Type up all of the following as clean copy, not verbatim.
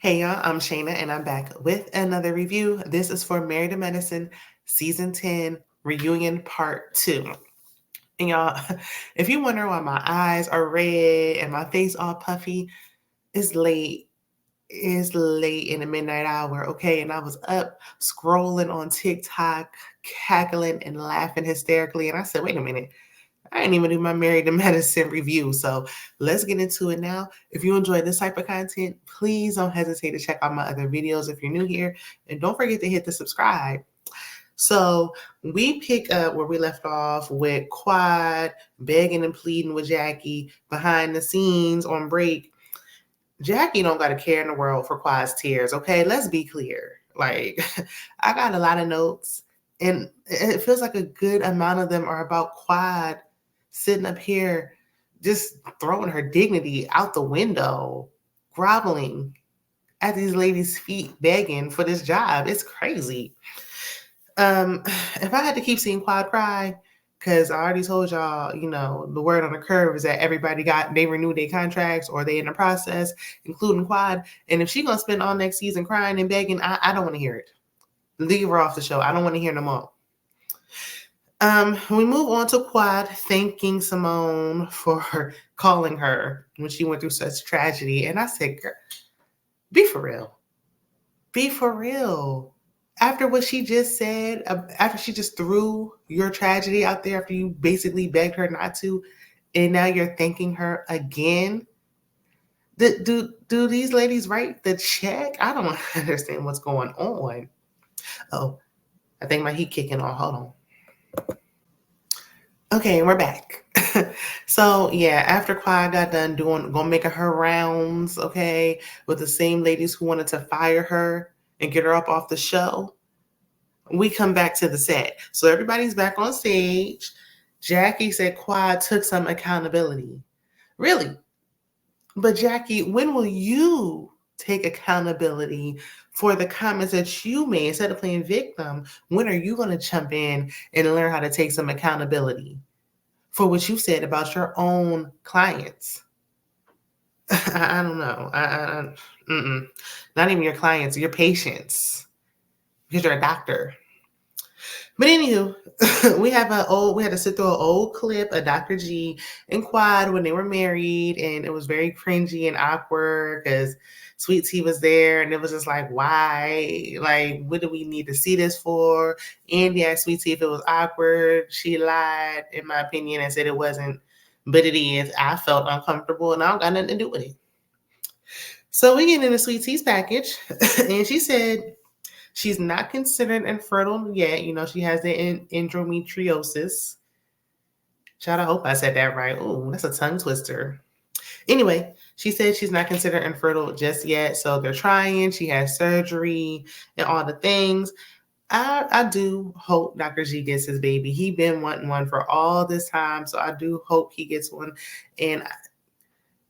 Hey y'all, I'm Shayna and I'm back with another review. This is for Married to Medicine Season 10 Reunion Part 2. And y'all, if you wonder why my eyes are red and my face all puffy, it's late. It's late in the midnight hour, okay? And I was up scrolling on TikTok, cackling and laughing hysterically. And I said, wait a minute. I didn't even do my Married to Medicine review. So let's get into it now. If you enjoy this type of content, please don't hesitate to check out my other videos if you're new here. And don't forget to hit the subscribe. So we pick up where we left off with Quad begging and pleading with Jackie behind the scenes on break. Jackie don't got a care in the world for Quad's tears, okay? Let's be clear. Like, I got a lot of notes, and it feels like a good amount of them are about Quad sitting up here just throwing her dignity out the window, groveling at these ladies' feet, begging for this job. It's crazy. If I had to keep seeing Quad cry, because I already told y'all, the word on the curve is that they renewed their contracts or they in the process, including Quad. And if she gonna spend all next season crying and begging, I don't want to hear it. Leave her off the show. I don't want to hear no more. We move on to Quad thanking Simone for calling her when she went through such tragedy. And I said, girl, be for real. Be for real. After what she just said, after she just threw your tragedy out there, after you basically begged her not to, and now you're thanking her again. Do these ladies write the check? I don't understand what's going on. Oh, I think my heat kicking on. Hold on. Okay, we're back. So yeah, after Quad got done making her rounds, okay, with the same ladies who wanted to fire her and get her up off the show, we come back to the set. So everybody's back on stage. Jackie said Quad took some accountability. Really? But Jackie, when will you take accountability for the comments that you made instead of playing victim? When are you going to jump in and learn how to take some accountability for what you said about your own clients? I don't know. Not even your clients, your patients, because you're a doctor. But anywho, we had to sit through an old clip of Dr. G and Quad when they were married, and it was very cringy and awkward because Sweet Tea was there, and it was just like, why? Like, what do we need to see this for? Andy asked Sweet Tea if it was awkward. She lied, in my opinion, and said it wasn't, but it is. I felt uncomfortable, and I don't got nothing to do with it. So we get into Sweet Tea's package, and she said she's not considered infertile yet. She has the endometriosis. Child, I hope I said that right. Oh, that's a tongue twister. Anyway, she said she's not considered infertile just yet. So they're trying. She has surgery and all the things. I do hope Dr. G gets his baby. He been wanting one for all this time. So I do hope he gets one. And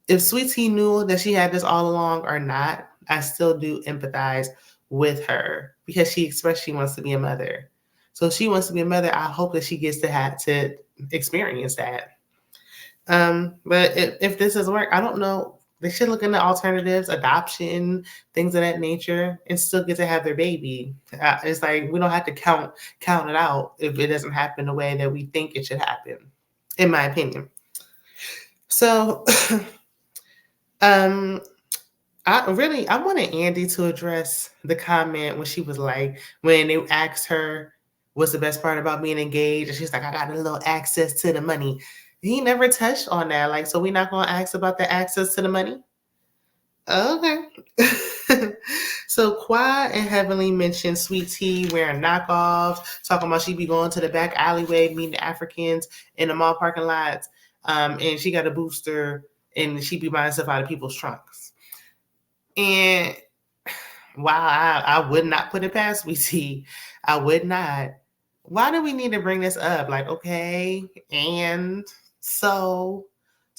if Sweet Tea knew that she had this all along or not, I still do empathize with her because she expressed she wants to be a mother. So if she wants to be a mother, I hope that she gets to have to experience that. But if this doesn't work, I don't know. They should look into alternatives, adoption, things of that nature, and still get to have their baby. It's like we don't have to count it out if it doesn't happen the way that we think it should happen, in my opinion. So, I wanted Andy to address the comment when she was like, when they asked her what's the best part about being engaged, and she's like, I got a little access to the money. He never touched on that. Like, so we're not gonna ask about the access to the money? Okay. So Quad and Heavenly mentioned Sweet Tea wearing knockoffs, talking about she be going to the back alleyway, meeting the Africans in the mall parking lots. And she got a booster and she be buying stuff out of people's trunks. And while I would not put it past Sweet Tea, I would not. Why do we need to bring this up? Like, okay, and so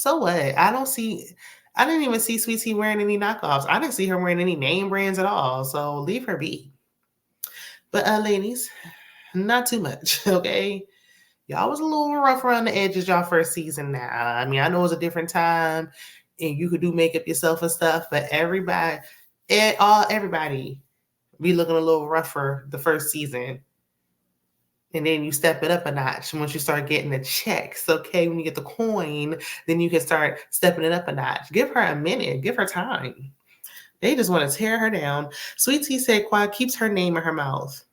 what? I didn't even see Sweet Tea wearing any knockoffs. I didn't see her wearing any name brands at all. So leave her be. But ladies, not too much, okay? Y'all was a little rough around the edges y'all first season now. I mean, I know it was a different time and you could do makeup yourself and stuff, but everybody, Everybody be looking a little rougher the first season. And then you step it up a notch once you start getting the checks. Okay, when you get the coin, then you can start stepping it up a notch. Give her a minute, give her time. They just want to tear her down. Sweet Tea said Quad keeps her name in her mouth.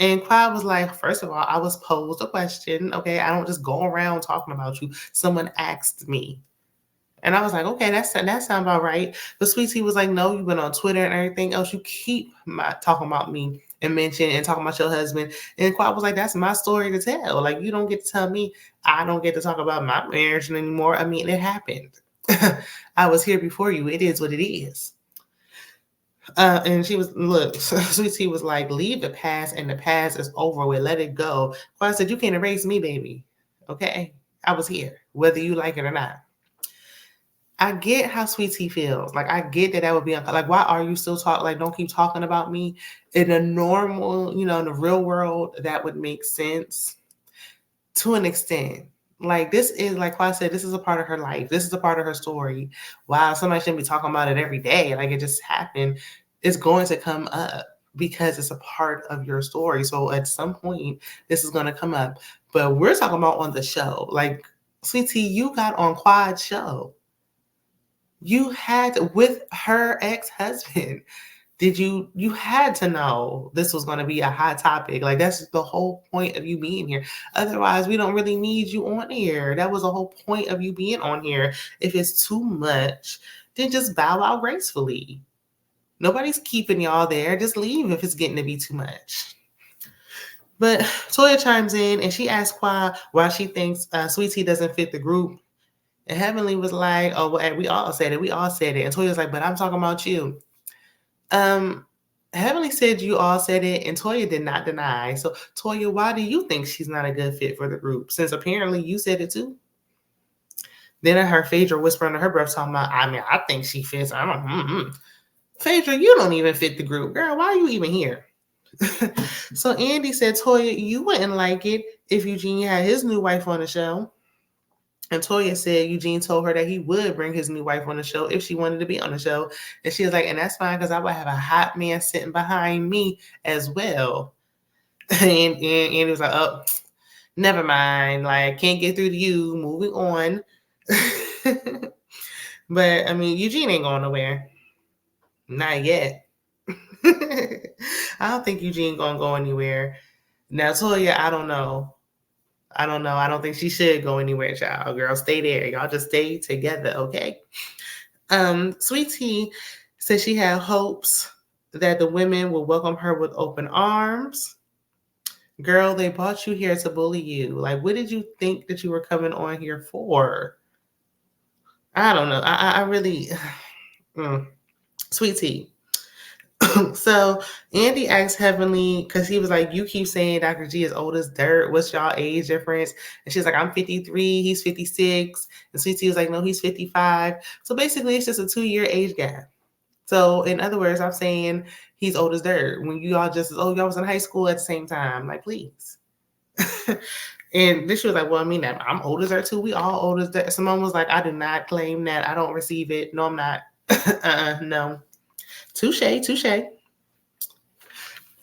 And Quad was like, first of all, I was posed a question. Okay, I don't just go around talking about you. Someone asked me. And I was like, okay, that sounds about right. But Sweet Tea was like, no, you went on Twitter and everything else. You keep talking about me and mention and talking about your husband. And Quad was like, that's my story to tell. Like, you don't get to tell me I don't get to talk about my marriage anymore. I mean, it happened. I was here before you. It is what it is. And she was, look, Sweet Tea was like, leave the past, and the past is over with. Let it go. Quad said, you can't erase me, baby. Okay? I was here, whether you like it or not. I get how Sweet Tea feels. Like, I get that would be like, why are you still talking? Like, don't keep talking about me. In a normal, in the real world, that would make sense to an extent. Like, this is, like I said, this is a part of her life. This is a part of her story. Wow, somebody shouldn't be talking about it every day. Like, it just happened. It's going to come up because it's a part of your story. So at some point, this is going to come up. But we're talking about on the show. Like, Sweet Tea, you got on Quad's show. You had to, with her ex-husband, you had to know this was going to be a hot topic. Like, that's the whole point of you being here. Otherwise, we don't really need you on here. That was the whole point of you being on here. If it's too much, then just bow out gracefully. Nobody's keeping y'all there. Just leave if it's getting to be too much. But Toya chimes in and she asks why she thinks Sweet Tea doesn't fit the group. And Heavenly was like, oh, well, we all said it. We all said it. And Toya was like, but I'm talking about you. Heavenly said you all said it, and Toya did not deny. So, Toya, why do you think she's not a good fit for the group? Since apparently you said it too. Then I heard Phaedra whisper under her breath, talking about, I think she fits. I'm like, Phaedra, you don't even fit the group. Girl, why are you even here? So Andy said, Toya, you wouldn't like it if Eugene had his new wife on the show. And Toya said Eugene told her that he would bring his new wife on the show if she wanted to be on the show. And she was like, and that's fine because I would have a hot man sitting behind me as well. And it was like, oh, never mind. Like, can't get through to you. Moving on. But, I mean, Eugene ain't going nowhere. Not yet. I don't think Eugene going to go anywhere. Now, Toya, I don't know. I don't think she should go anywhere, child. Girl, stay there. Y'all just stay together, okay? Sweet Tea said she had hopes that the women will welcome her with open arms. Girl, they brought you here to bully you. Like, what did you think that you were coming on here for? I don't know. I really... Sweet Tea. So Andy asked Heavenly, because he was like, you keep saying Dr. G is old as dirt. What's y'all age difference? And she's like, I'm 53, he's 56. And Sweet Tea was like, no, he's 55. So basically, it's just a 2-year age gap. So in other words, I'm saying he's old as dirt. When you all just, y'all was in high school at the same time. Like, please. And then she was like, well, I mean, I'm old as dirt too. We all old as dirt. Simone was like, I do not claim that. I don't receive it. No, I'm not. No. Touche.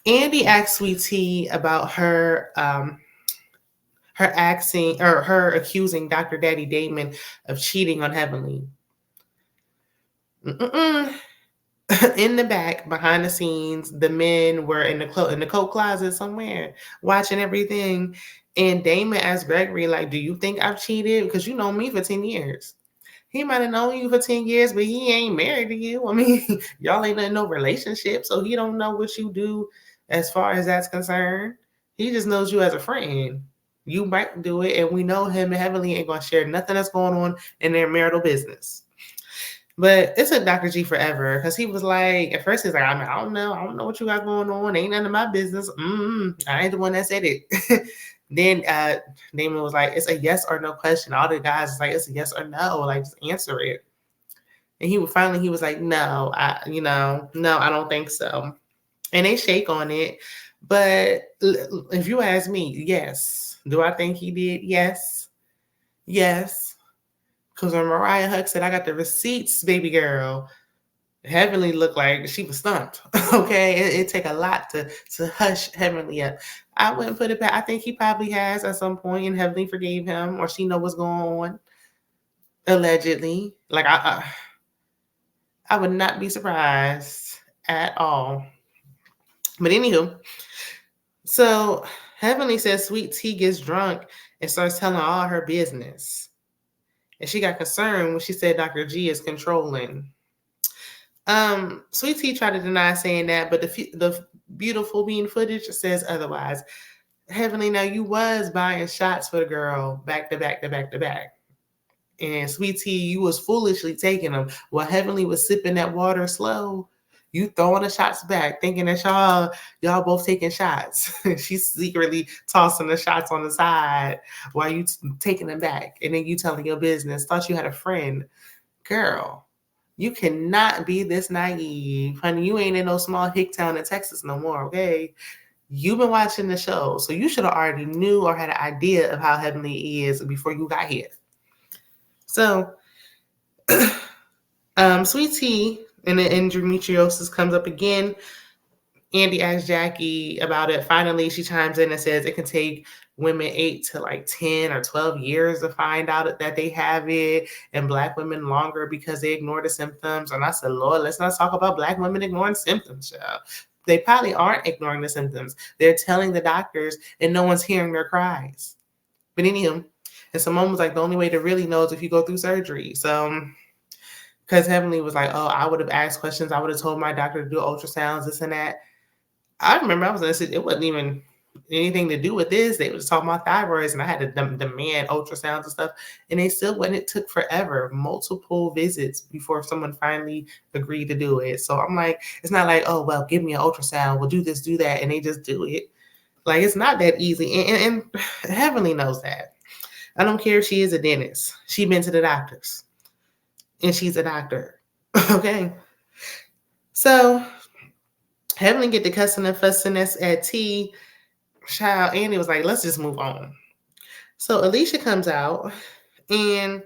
Andy asked Sweet Tea about her accusing Dr. Daddy Damon of cheating on Heavenly. In the back, behind the scenes, the men were in the coat closet somewhere watching everything. And Damon asked Gregory, like, do you think I've cheated? Because you know me for 10 years. He might have known you for 10 years, but he ain't married to you. I mean, y'all ain't in no relationship, so he don't know what you do as far as that's concerned. He just knows you as a friend. You might do it, and we know him and Heavenly ain't going to share nothing that's going on in their marital business. But it took Dr. G forever because he was like, at first he's like, I don't know what you got going on. Ain't none of my business. I ain't the one that said it. Then Damon was like, it's a yes or no question. All the guys was like, it's a yes or no. Like, just answer it. And he was like, no, I don't think so. And they shake on it. But if you ask me, yes. Do I think he did? Yes. Yes. Because when Mariah Huck said, I got the receipts, baby girl. Heavenly looked like she was stumped. Okay, it take a lot to hush Heavenly up. I wouldn't put it back. I think he probably has at some point, and Heavenly forgave him, or she know what's going on. Allegedly, like I would not be surprised at all. But anywho, so Heavenly says Sweet Tea gets drunk and starts telling all her business, and she got concerned when she said Dr. G is controlling. Sweet Tea tried to deny saying that, but the beautiful bean footage says otherwise. Heavenly, now you was buying shots for the girl back to back to back to back. And Sweet Tea, you was foolishly taking them while Heavenly was sipping that water slow. You throwing the shots back, thinking that y'all both taking shots. She's secretly tossing the shots on the side while you taking them back, and then you telling your business. Thought you had a friend, girl. You cannot be this naive, honey. You ain't in no small hick town in Texas no more, okay? You've been watching the show, so you should have already knew or had an idea of how Heavenly is before you got here. So, Sweet Tea and the endometriosis comes up again. Andy asks Jackie about it. Finally, she chimes in and says it can take women 8 to like 10 or 12 years to find out that they have it, and Black women longer because they ignore the symptoms. And I said, Lord, let's not talk about Black women ignoring symptoms, child. They probably aren't ignoring the symptoms. They're telling the doctors, and no one's hearing their cries. But anywho, and Simone was like, the only way to really know is if you go through surgery. So, because Heavenly was like, oh, I would have asked questions. I would have told my doctor to do ultrasounds, this and that. I remember I was in it wasn't even anything to do with this. They were just talking about thyroids, and I had to demand ultrasounds and stuff. And they still went. It took forever, multiple visits before someone finally agreed to do it. So I'm like, it's not like, oh, well, give me an ultrasound. We'll do this, do that. And they just do it. Like, it's not that easy. And Heavenly knows that. I don't care if she is a dentist. She's been to the doctors. And she's a doctor. Okay. So Heavenly get the cussing and fussing at T. Child, Andy was like, let's just move on. So Alicia comes out, and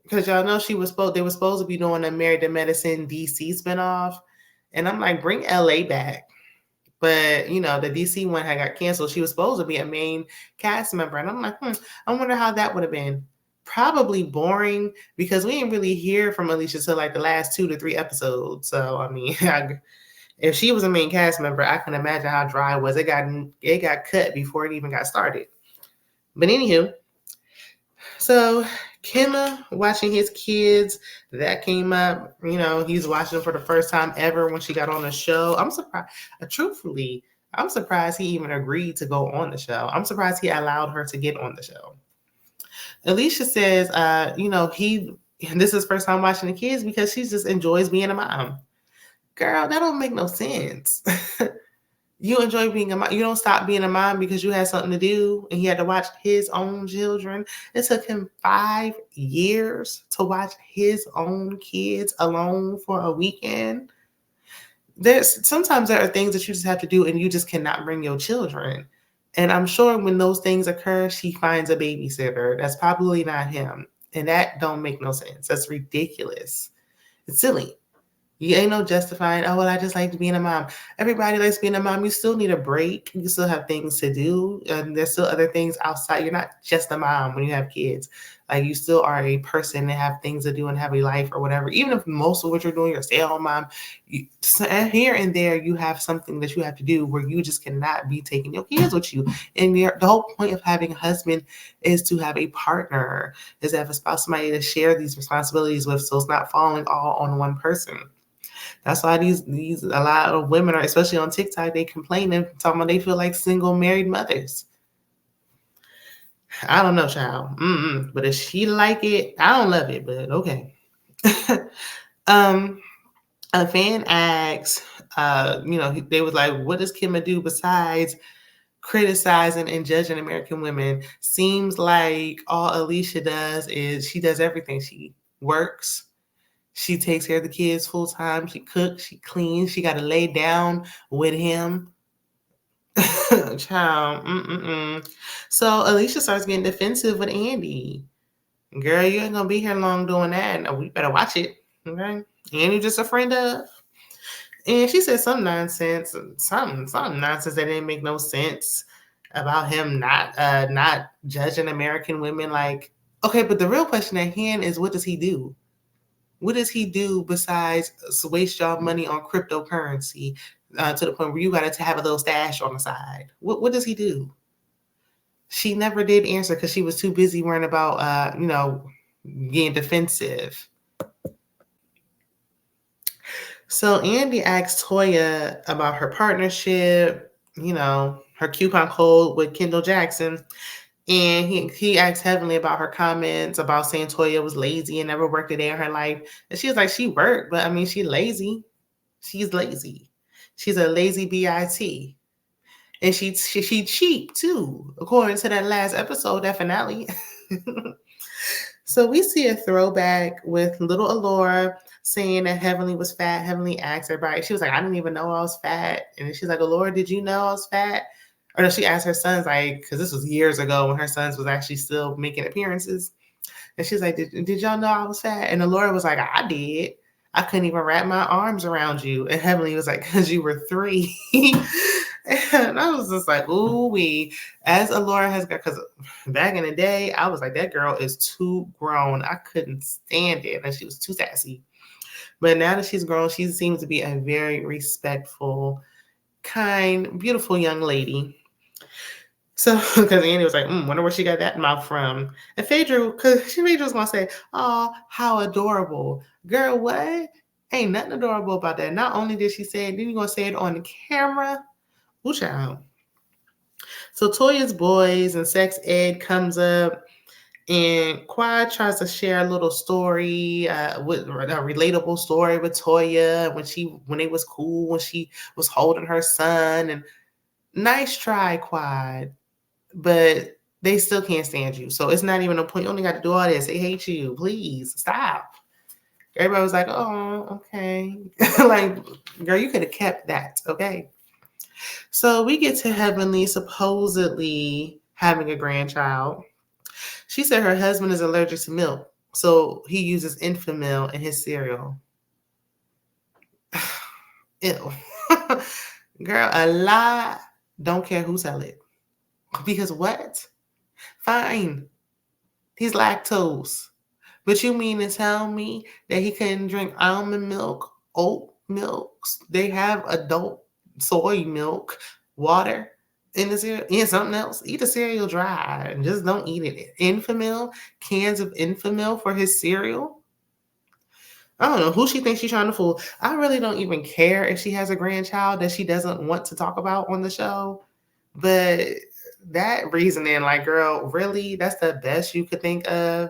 because y'all know they were supposed to be doing a Married to Medicine DC spinoff. And I'm like, bring LA back. But, the DC one had got canceled. She was supposed to be a main cast member. And I'm like, I wonder how that would have been. Probably boring, because we didn't really hear from Alicia till like the last 2 to 3 episodes. So, I mean, if she was a main cast member, I can imagine how dry it was. It got cut before it even got started. But anywho, so Kenna watching his kids, that came up. He's watching them for the first time ever when she got on the show. I'm surprised. Truthfully, I'm surprised he even agreed to go on the show. I'm surprised he allowed her to get on the show. Alicia says, this is his first time watching the kids because she just enjoys being a mom. Girl, that don't make no sense. You enjoy being a mom. You don't stop being a mom because you had something to do and he had to watch his own children. It took him 5 years to watch his own kids alone for a weekend. Sometimes there are things that you just have to do and you just cannot bring your children. And I'm sure when those things occur, she finds a babysitter. That's probably not him. And that don't make no sense. That's ridiculous. It's silly. You ain't no justifying, oh, well, I just like being a mom. Everybody likes being a mom. You still need a break. You still have things to do. And there's still other things outside. You're not just a mom when you have kids. Like, you still are a person and have things to do and have a life or whatever. Even if most of what you're doing, you're a stay-at-home mom, here and there, you have something that you have to do where you just cannot be taking your kids with you. And the whole point of having a husband is to have a partner, is to have a spouse, somebody to share these responsibilities with, so it's not falling all on one person. That's why these a lot of women are, especially on TikTok, they complaining, talking about they feel like single married mothers. I don't know, child. But if she like it, I don't love it, but okay. A fan asks, they was like, what does Kimma do besides criticizing and judging American women? Seems like all Alicia does is she does everything. She works. She takes care of the kids full time. She cooks. She cleans. She got to lay down with him. Child. So Alicia starts getting defensive with Andy. Girl, you ain't going to be here long doing that. No, we better watch it. Okay. And you just a friend of. And she said some nonsense, some nonsense that didn't make no sense about him not judging American women. Like, okay, but the real question at hand is, what does he do? What does he do besides waste y'all money on cryptocurrency to the point where you got to have a little stash on the side? What does he do? She never did answer because she was too busy worrying about getting defensive. So Andy asked Toya about her partnership, her coupon code with Kendall Jackson. And he asked Heavenly about her comments about saying Toya was lazy and never worked a day in her life. And she was like, she worked, but I mean, she's lazy. She's lazy. She's a lazy BIT. And she cheap too, according to that last episode, that finale. So we see a throwback with little Alora saying that Heavenly was fat. Heavenly asked everybody. She was like, I didn't even know I was fat. And she's like, Alora, did you know I was fat? Or no, she asked her sons, like, because this was years ago when her sons was actually still making appearances. And she's like, did y'all know I was fat? And Alora was like, I did. I couldn't even wrap my arms around you. And Heavenly was like, because you were 3. And I was just like, ooh, as Alora has got, because back in the day, I was like, that girl is too grown. I couldn't stand it. And she was too sassy. But now that she's grown, she seems to be a very respectful, kind, beautiful young lady. So, because Andy was like, wonder where she got that mouth from. And Phaedra, because Phaedra was going to say, oh, how adorable. Girl, what? Ain't nothing adorable about that. Not only did she say it, then you're going to say it on the camera. Ooh, child. So Toya's boys and sex ed comes up, and Quad tries to share a little story, with a relatable story with Toya when they was cool, when she was holding her son. And nice try, Quad, but they still can't stand you. So it's not even a point. You only got to do all this. They hate you. Please stop. Everybody was like, oh, okay. Like, girl, you could have kept that, okay? So we get to Heavenly supposedly having a grandchild. She said her husband is allergic to milk, so he uses Infamil in his cereal. Ew. Girl, a lie. Don't care who tell it. Because what? Fine. He's lactose. But you mean to tell me that he couldn't drink almond milk, oat milks? They have adult soy milk, water in the cereal, and something else. Eat the cereal dry and just don't eat it. Infamil, cans of Infamil for his cereal. I don't know who she thinks she's trying to fool. I really don't even care if she has a grandchild that she doesn't want to talk about on the show. But that reasoning, like, girl, really? That's the best you could think of?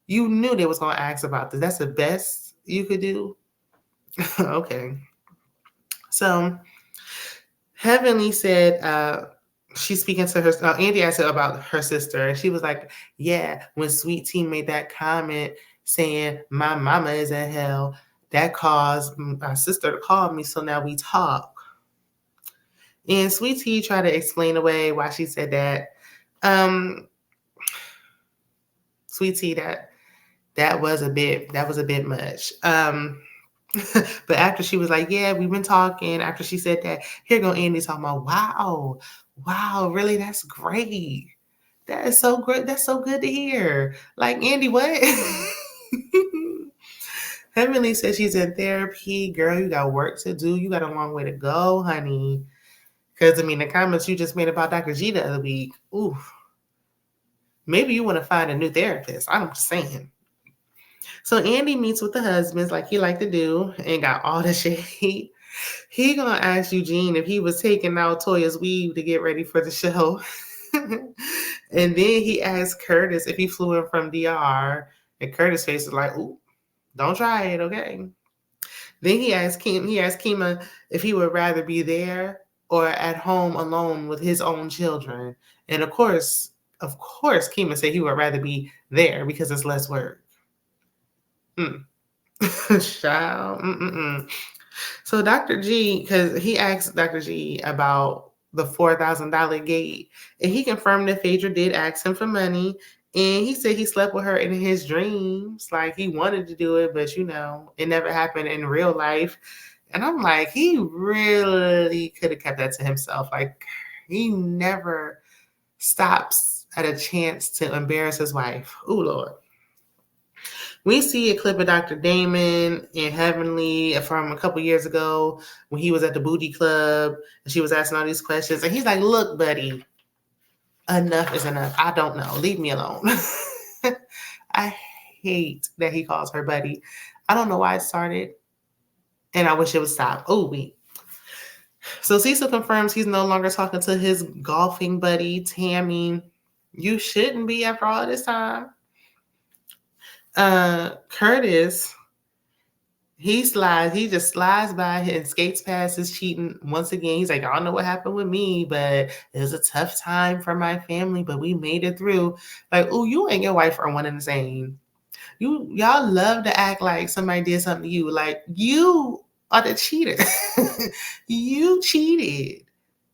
You knew they was going to ask about this. That's the best you could do? Okay. So Heavenly said she's speaking to her. Andy asked her about her sister. And she was like, yeah, when Sweet Tea made that comment saying my mama is in hell, that caused my sister to call me. So now we talk. And Sweet Tea tried to explain away why she said that. Sweet Tea, that was a bit much. But after she was like, yeah, we've been talking, after she said that, here go Andy talking about, wow, really, that's great. That is so great. That's so good to hear. Like, Andy, what? Heavenly says she's in therapy. Girl, you got work to do. You got a long way to go, honey. Because, I mean, the comments you just made about Dr. G the other week, ooh, maybe you want to find a new therapist. I'm just saying. So Andy meets with the husbands like he liked to do and got all the shade. He gonna ask Eugene if he was taking out Toya's weave to get ready for the show. And then he asked Curtis if he flew in from DR. And Curtis' face is like, ooh, don't try it, okay? Then he asked Kima if he would rather be there or at home alone with his own children. And of course, Kima said he would rather be there because it's less work. Child. So Dr. G, because he asked Dr. G about the $4,000 gate, and he confirmed that Phaedra did ask him for money, And he said he slept with her in his dreams. Like he wanted to do it, but it never happened in real life. And I'm like, he really could have kept that to himself. Like he never stops at a chance to embarrass his wife. Oh Lord. We see a clip of Dr. Damon and Heavenly from a couple years ago when he was at the booty club and she was asking all these questions. And he's like, look, buddy, enough is enough. I don't know. Leave me alone. I hate that he calls her buddy. I don't know why it started. And I wish it would stop. Oh, wait. So Cecil confirms he's no longer talking to his golfing buddy, Tammy. You shouldn't be after all this time. Curtis, he just slides by and skates past his cheating once again. He's like, I don't know what happened with me, but it was a tough time for my family, but we made it through. Like, oh, you and your wife are one and the same. Y'all love to act like somebody did something to you. Like, you are the cheater. You cheated.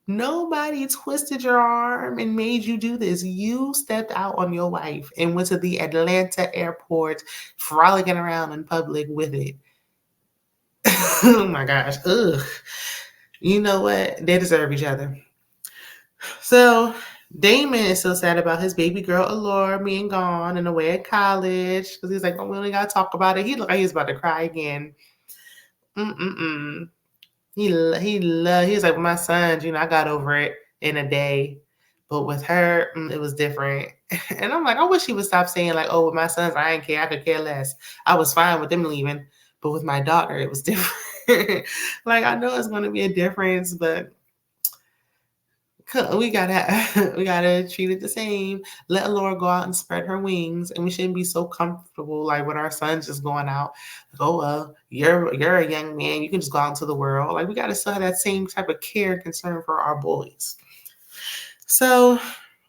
Nobody twisted your arm and made you do this. You stepped out on your wife and went to the Atlanta airport, frolicking around in public with it. Oh my gosh. Ugh. You know what? They deserve each other. So Damon is so sad about his baby girl Allure being gone and away at college because he's like, oh, we only gotta talk about it. He looked like he was about to cry again. He was like, my sons, I got over it in a day. But with her, it was different. And I'm like, I wish he would stop saying like, oh, with my sons, I didn't care. I could care less. I was fine with them leaving. But with my daughter, it was different. Like, I know it's going to be a difference, but we gotta treat it the same. Let Laura go out and spread her wings, and we shouldn't be so comfortable like with our sons just going out. Like, oh well, you're a young man, you can just go out into the world. Like we gotta still have that same type of care and concern for our boys. So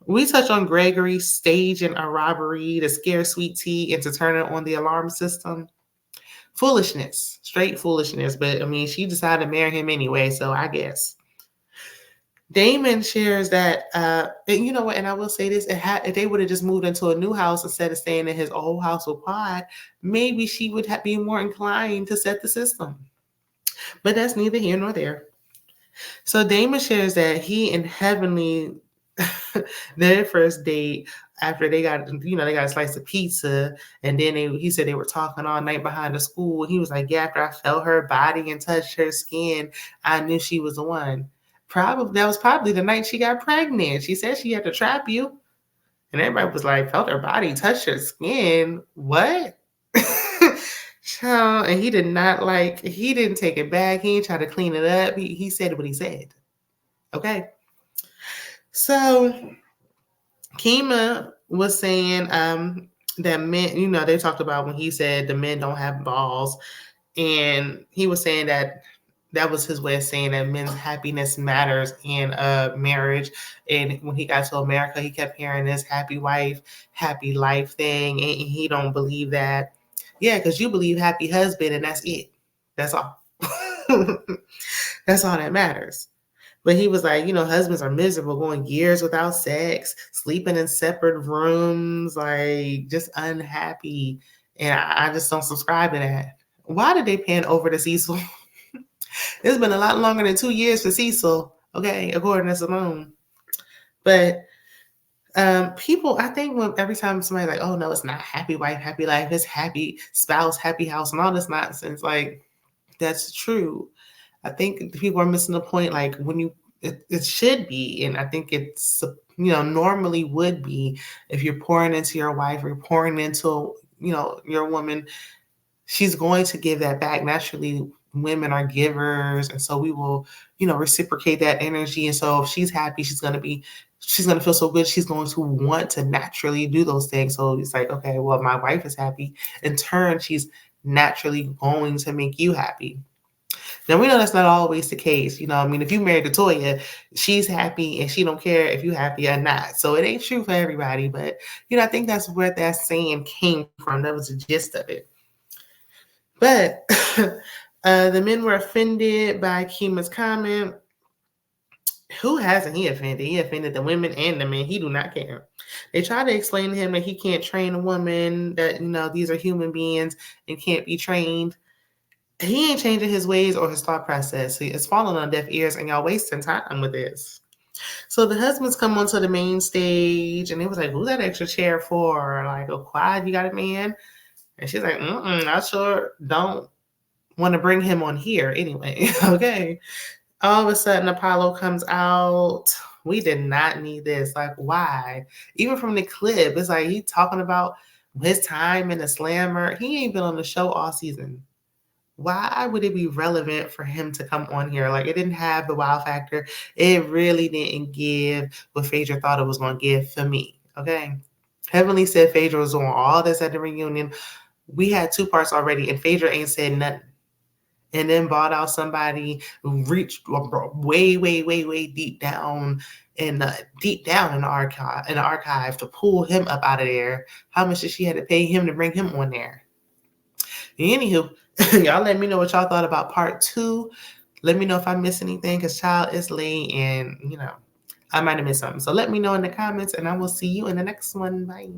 we touch on Gregory staging a robbery to scare Sweet Tea into turning on the alarm system. Foolishness, straight foolishness. But I mean, she decided to marry him anyway, so I guess. Damon shares that, and you know what? And I will say this: if they would have just moved into a new house instead of staying in his old house with Quad, maybe she would be more inclined to set the system. But that's neither here nor there. So Damon shares that he and Heavenly, their first date, after they got a slice of pizza, and then he said they were talking all night behind the school. And he was like, yeah, after I felt her body and touched her skin, I knew she was the one. That was probably the night she got pregnant. She said she had to trap you. And everybody was like, felt her body, touched her skin. What? And he didn't take it back. He didn't try to clean it up. He said what he said. Okay. So Kima was saying that men, they talked about when he said the men don't have balls. And he was saying that was his way of saying that men's happiness matters in a marriage. And when he got to America, he kept hearing this happy wife, happy life thing. And he don't believe that. Yeah, because you believe happy husband and that's it. That's all. That's all that matters. But he was like, husbands are miserable, going years without sex, sleeping in separate rooms, like just unhappy. And I just don't subscribe to that. Why did they pan over to Cecil? It's been a lot longer than 2 years for Cecil, okay, according to Simone. But people, I think every time somebody's like, oh no, it's not happy wife, happy life, it's happy spouse, happy house, and all this nonsense, like that's true. I think people are missing the point. Like when it should be, and I think it's normally would be if you're pouring into your wife or you're pouring into your woman, she's going to give that back. Naturally, women are givers, and so we will reciprocate that energy. And so if she's happy, she's going to feel so good. She's going to want to naturally do those things. So it's like, okay, well, my wife is happy. In turn, she's naturally going to make you happy. Now, we know that's not always the case. If you married Toya, she's happy and she don't care if you're happy or not. So it ain't true for everybody. But, I think that's where that saying came from. That was the gist of it. But the men were offended by Kima's comment. Who hasn't he offended? He offended the women and the men. He do not care. They try to explain to him that he can't train a woman, that, these are human beings and can't be trained. He ain't changing his ways or his thought process. It's falling on deaf ears, and y'all wasting time with this. So the husbands come onto the main stage, and they was like, "Who's that extra chair for?" Like, "Oh, quiet, you got a man?" And she's like, "I sure don't want to bring him on here anyway." Okay. All of a sudden, Apollo comes out. We did not need this. Like, why? Even from the clip, it's like he talking about his time in the slammer. He ain't been on the show all season. Why would it be relevant for him to come on here? Like, it didn't have the wow factor. It really didn't give what Phaedra thought it was going to give for me. Okay. Heavenly said Phaedra was doing all this at the reunion. We had 2 parts already, and Phaedra ain't said nothing. And then bought out somebody who reached way, way, way, way deep down in the archive to pull him up out of there. How much did she had to pay him to bring him on there? Anywho, y'all let me know what y'all thought about part 2. Let me know if I missed anything, because child, it's late and I might have missed something. So let me know in the comments, and I will see you in the next one. Bye.